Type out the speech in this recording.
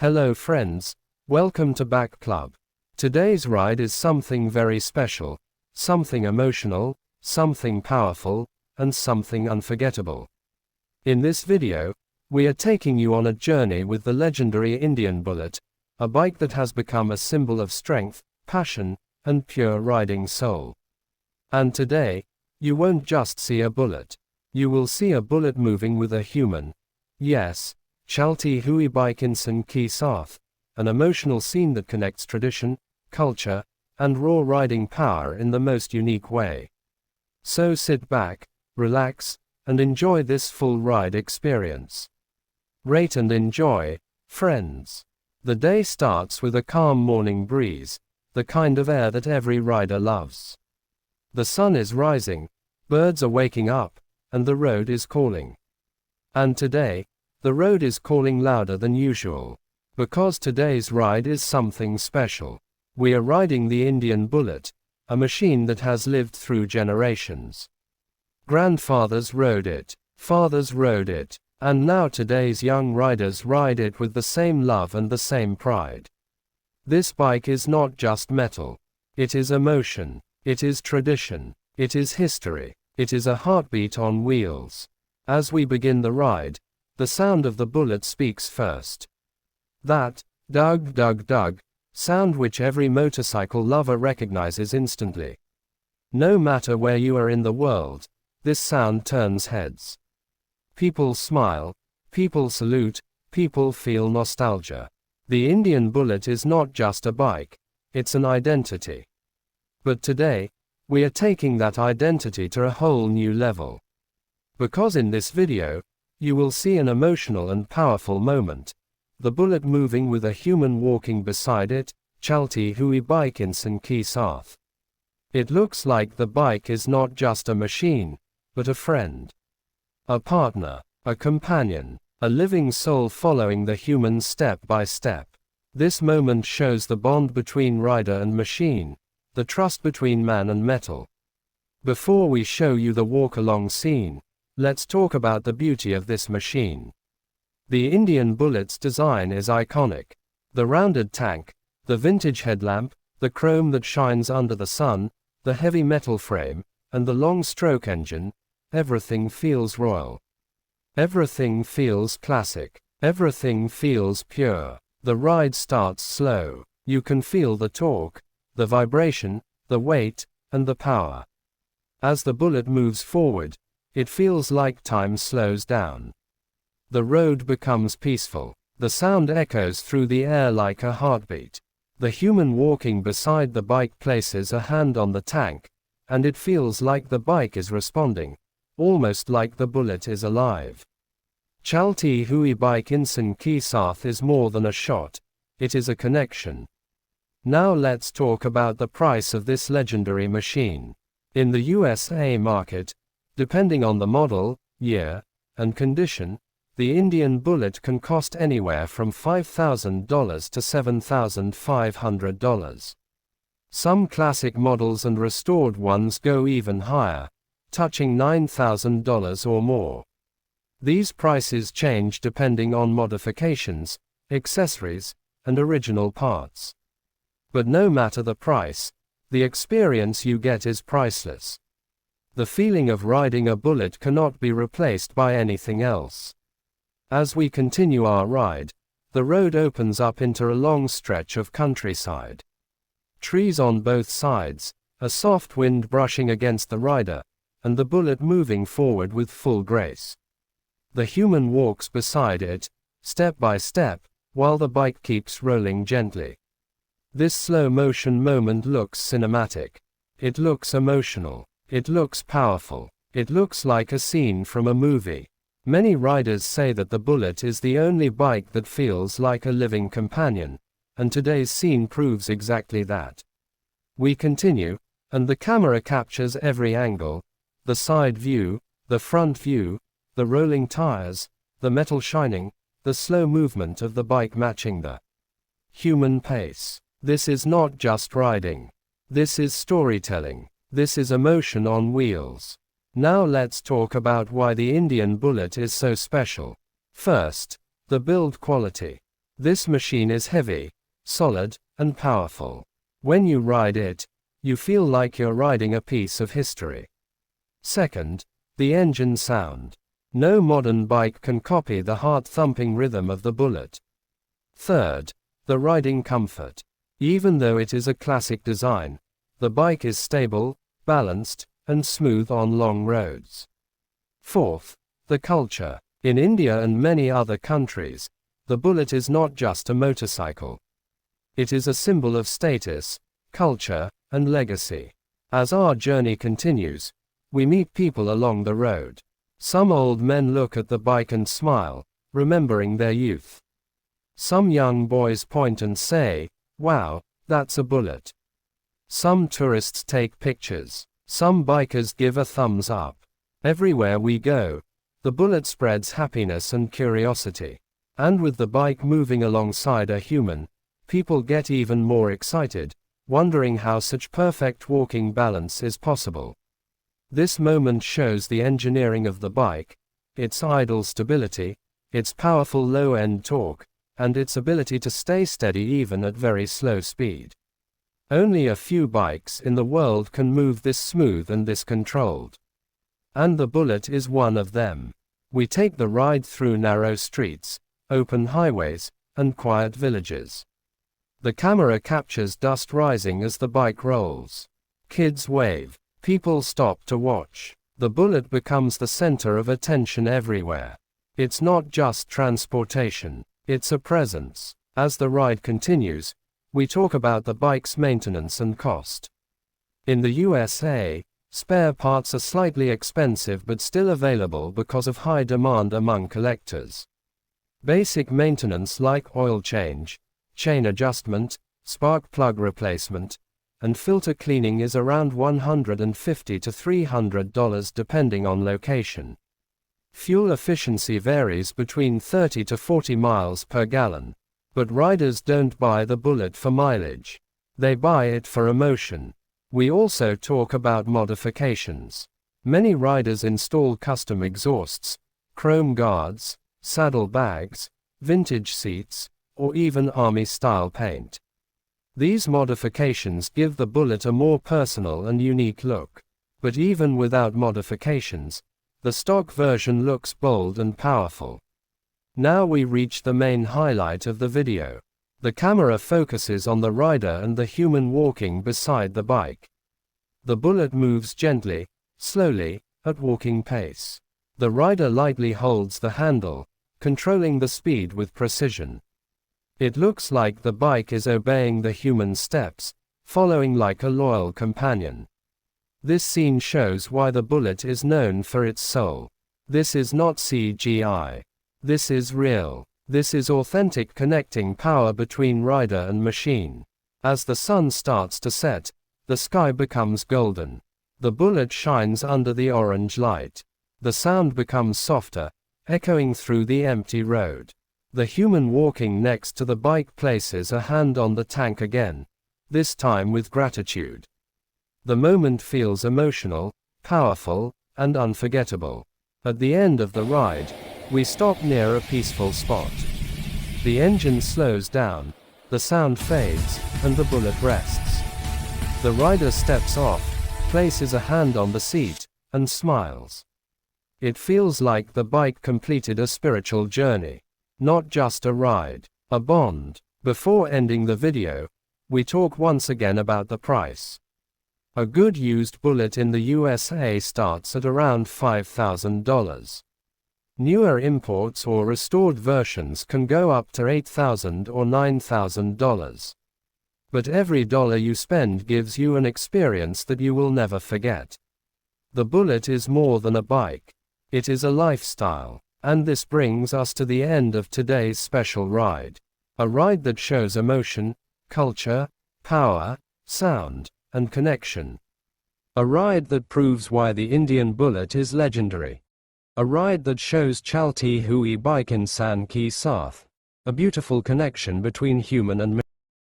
Hello friends, welcome to Back Club. Today's ride is something very special, something emotional, something powerful, and something unforgettable. In this video, we are taking you on a journey with the legendary Indian Bullet, a bike that has become a symbol of strength, passion, and pure riding soul. And today, you won't just see a bullet. You will see a bullet moving with a human. Yes, Chalti Hui Bike Insan Ki Saath, an emotional scene that connects tradition, culture, and raw riding power in the most unique way. So sit back, relax, and enjoy this full ride experience. Rate and enjoy, friends. The day starts with a calm morning breeze, the kind of air that every rider loves. The sun is rising, birds are waking up, and the road is calling. And today, the road is calling louder than usual. Because today's ride is something special. We are riding the Indian Bullet, a machine that has lived through generations. Grandfathers rode it, fathers rode it, and now today's young riders ride it with the same love and the same pride. This bike is not just metal. It is emotion, it is tradition, it is history, it is a heartbeat on wheels. As we begin the ride, the sound of the bullet speaks first. That dug dug dug sound which every motorcycle lover recognizes instantly. No matter where you are in the world, this sound turns heads. People smile, people salute, people feel nostalgia. The Indian Bullet is not just a bike, it's an identity. But today, we are taking that identity to a whole new level. Because in this video, you will see an emotional and powerful moment. The bullet moving with a human walking beside it, Chalti Hui Bike Insan Ki Saath. It looks like the bike is not just a machine, but a friend. A partner, a companion, a living soul following the human step by step. This moment shows the bond between rider and machine, the trust between man and metal. Before we show you the walk-along scene, let's talk about the beauty of this machine. The Indian Bullet's design is iconic. The rounded tank, the vintage headlamp, the chrome that shines under the sun, the heavy metal frame, and the long stroke engine, everything feels royal. Everything feels classic. Everything feels pure. The ride starts slow. You can feel the torque, the vibration, the weight, and the power. As the bullet moves forward, it feels like time slows down. The road becomes peaceful. The sound echoes through the air like a heartbeat. The human walking beside the bike places a hand on the tank, and it feels like the bike is responding, almost like the bullet is alive. Chalti Hui Bike Insan Ki Saath is more than a shot, it is a connection. Now let's talk about the price of this legendary machine. In the USA market, depending on the model, year, and condition, the Indian Bullet can cost anywhere from $5,000 to $7,500. Some classic models and restored ones go even higher, touching $9,000 or more. These prices change depending on modifications, accessories, and original parts. But no matter the price, the experience you get is priceless. The feeling of riding a bullet cannot be replaced by anything else. As we continue our ride, the road opens up into a long stretch of countryside. Trees on both sides, a soft wind brushing against the rider, and the bullet moving forward with full grace. The human walks beside it, step by step, while the bike keeps rolling gently. This slow-motion moment looks cinematic. It looks emotional. It looks powerful. It looks like a scene from a movie. Many riders say that the Bullet is the only bike that feels like a living companion, and today's scene proves exactly that. We continue, and the camera captures every angle, the side view, the front view, the rolling tires, the metal shining, the slow movement of the bike matching the human pace. This is not just riding. This is storytelling. This is emotion on wheels. Now let's talk about why the Indian Bullet is so special. First, the build quality. This machine is heavy, solid, and powerful. When you ride it, you feel like you're riding a piece of history. Second, the engine sound. No modern bike can copy the heart-thumping rhythm of the Bullet. Third, the riding comfort. Even though it is a classic design, the bike is stable, balanced, and smooth on long roads. Fourth, the culture. In India and many other countries, the Bullet is not just a motorcycle. It is a symbol of status, culture, and legacy. As our journey continues, we meet people along the road. Some old men look at the bike and smile, remembering their youth. Some young boys point and say, "Wow, that's a Bullet." Some tourists take pictures. Some bikers give a thumbs up. Everywhere we go, the Bullet spreads happiness and curiosity. And with the bike moving alongside a human, people get even more excited, wondering how such perfect walking balance is possible. This moment shows the engineering of the bike, its idle stability, its powerful low-end torque, and its ability to stay steady even at very slow speed. Only a few bikes in the world can move this smooth and this controlled. And the Bullet is one of them. We take the ride through narrow streets, open highways, and quiet villages. The camera captures dust rising as the bike rolls. Kids wave. People stop to watch. The Bullet becomes the center of attention everywhere. It's not just transportation, it's a presence. As the ride continues, we talk about the bike's maintenance and cost. In the USA, spare parts are slightly expensive but still available because of high demand among collectors. Basic maintenance like oil change, chain adjustment, spark plug replacement, and filter cleaning is around $150 to $300 depending on location. Fuel efficiency varies between 30 to 40 miles per gallon. But riders don't buy the Bullet for mileage. They buy it for emotion. We also talk about modifications. Many riders install custom exhausts, chrome guards, saddle bags, vintage seats, or even army-style paint. These modifications give the Bullet a more personal and unique look. But even without modifications, the stock version looks bold and powerful. Now we reach the main highlight of the video. The camera focuses on the rider and the human walking beside the bike. The Bullet moves gently, slowly, at walking pace. The rider lightly holds the handle, controlling the speed with precision. It looks like the bike is obeying the human steps, following like a loyal companion. This scene shows why the Bullet is known for its soul. This is not CGI. This is real. This is authentic, connecting power between rider and machine. As the sun starts to set, the sky becomes golden. The Bullet shines under the orange light. The sound becomes softer, echoing through the empty road. The human walking next to the bike places a hand on the tank again, this time with gratitude. The moment feels emotional, powerful, and unforgettable. At the end of the ride, we stop near a peaceful spot. The engine slows down, the sound fades, and the Bullet rests. The rider steps off, places a hand on the seat, and smiles. It feels like the bike completed a spiritual journey. Not just a ride, a bond. Before ending the video, we talk once again about the price. A good used Bullet in the USA starts at around $5,000. Newer imports or restored versions can go up to $8,000 or $9,000. But every dollar you spend gives you an experience that you will never forget. The Bullet is more than a bike. It is a lifestyle. And this brings us to the end of today's special ride. A ride that shows emotion, culture, power, sound, and connection. A ride that proves why the Indian Bullet is legendary. A ride that shows Chalti Hui Bike Insan Ki Saath. A beautiful connection between human and